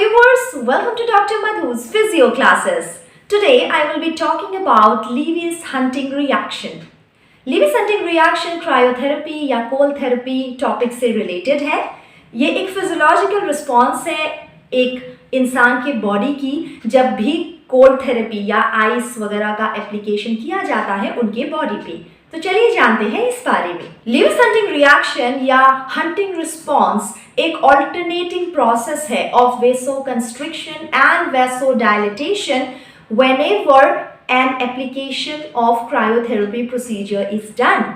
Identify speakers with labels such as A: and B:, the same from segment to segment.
A: viewers, welcome to Dr. Madhu's Physio Classes. Today I will be talking about Lewis-Hunting reaction. Lewis-Hunting reaction cryotherapy या cold therapy topic से related है. ये एक physiological response है एक इंसान के बॉडी की जब भी कोल्ड थेरेपी या आइस वगैरह का एप्लीकेशन किया जाता है उनके बॉडी पे. तो चलिए जानते हैं इस बारे में. लिविस-हंटिंग रिएक्शन या हंटिंग रिस्पॉन्स एक ऑल्टरनेटिंग प्रोसेस है of vasoconstriction and vasodilatation whenever an application of cryotherapy procedure is done.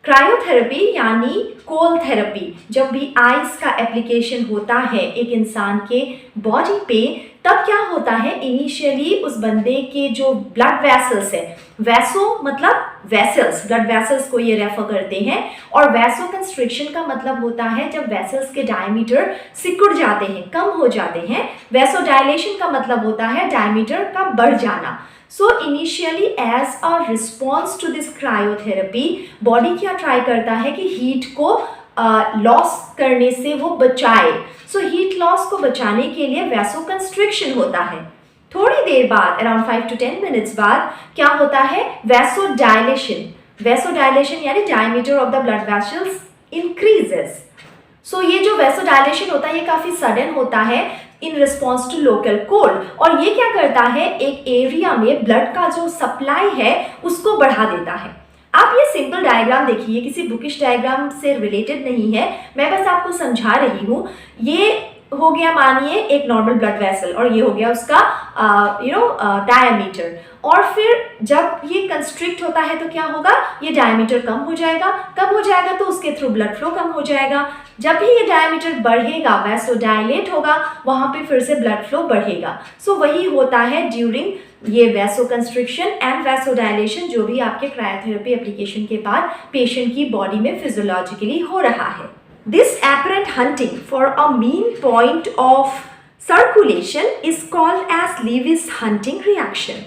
A: Cryotherapy यानी कोल्ड थेरेपी जब भी आइस का एप्लीकेशन होता है एक इंसान के बॉडी पे, तब क्या होता है इनिशियली उस बंदे के जो ब्लड वेसल्स है, वैसो मतलब वेसल्स, ब्लड वेसल्स को ये रेफर करते हैं, और वैसो कंस्ट्रिक्शन का मतलब होता है जब वेसल्स के डायमीटर सिकुड़ जाते हैं, कम हो जाते हैं. वैसो डायलेशन का मतलब होता है डायमीटर का बढ़ जाना. So initially as a response to this cryotherapy, body क्या ट्राई करता है कि हीट को लॉस करने से वो बचाए. सो हीट लॉस को बचाने के लिए वैसोकंस्ट्रिक्शन होता है. थोड़ी देर बाद अराउंड 5 to 10 मिनट्स बाद क्या होता है वैसोडाइलेशन. वैसोडाइलेशन यानी diameter of the blood vessels increases. So ये जो वैसोडाइलेशन होता है ये काफ़ी सडन होता है in response to local cold, और ये क्या करता है एक एरिया में ब्लड का जो सप्लाई है उसको बढ़ा देता है. आप ये सिंपल डायग्राम देखिए, किसी बुकिश डायग्राम से रिलेटेड नहीं है, मैं बस आपको समझा रही हूँ. ये हो गया मानिए एक नॉर्मल ब्लड वेसल और ये हो गया उसका डायमीटर, और फिर जब ये कंस्ट्रिक्ट होता है तो क्या होगा, ये डायमीटर कम हो जाएगा तो उसके थ्रू ब्लड फ्लो कम हो जाएगा. जब भी ये डायमीटर बढ़ेगा वैसोडाइलेट होगा, वहाँ पे फिर से ब्लड फ्लो बढ़ेगा. सो वही होता है ड्यूरिंग ये वैसोकंस्ट्रिक्शन एंड वैसोडाइलेशन जो भी आपके क्रायोथेरेपी एप्लीकेशन के बाद पेशेंट की बॉडी में फिजियोलॉजिकली हो रहा है. This apparent hunting for a mean point of circulation is called as Lewis-Hunting reaction.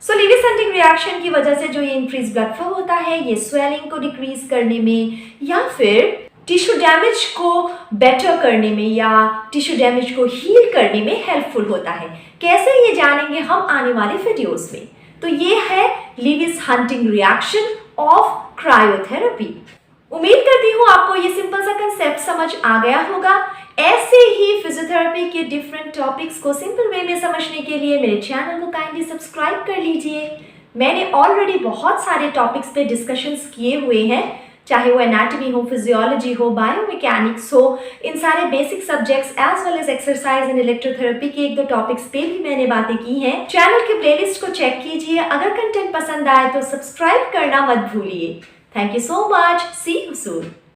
A: So Lewis-Hunting reaction की वजह से जो ये इंक्रीज ब्लड फ्लो होता है ये स्वेलिंग को डिक्रीज करने में या फिर टिश्यू डैमेज को बेटर करने में या टिश्यू डैमेज को हील करने में हेल्पफुल होता है. कैसे ये जानेंगे हम आने वाले वीडियोस में. तो ये है Lewis-Hunting reaction ऑफ क्रायोथेरेपी. उम्मीद करती हूँ आपको ये सिंपल सा कंसेप्ट समझ आ गया होगा. ऐसे ही फिजियोथेरेपी के डिफरेंट टॉपिक्स को सिंपल वे में समझने के लिए मेरे चैनल को काइंडली सब्सक्राइब कर लीजिए. मैंने ऑलरेडी बहुत सारे टॉपिक्स पे डिस्कशंस किए हुए हैं, चाहे वो एनाटॉमी हो, फिजियोलॉजी हो, बायोमैकेनिक्स हो, इन सारे basic subjects as well as exercise and electrotherapy के 1-2 टॉपिक्स पे भी मैंने बातें की हैं. चैनल के प्लेलिस्ट को चेक कीजिए. अगर कंटेंट पसंद आए तो सब्सक्राइब करना मत भूलिए. Thank you so much. See you soon.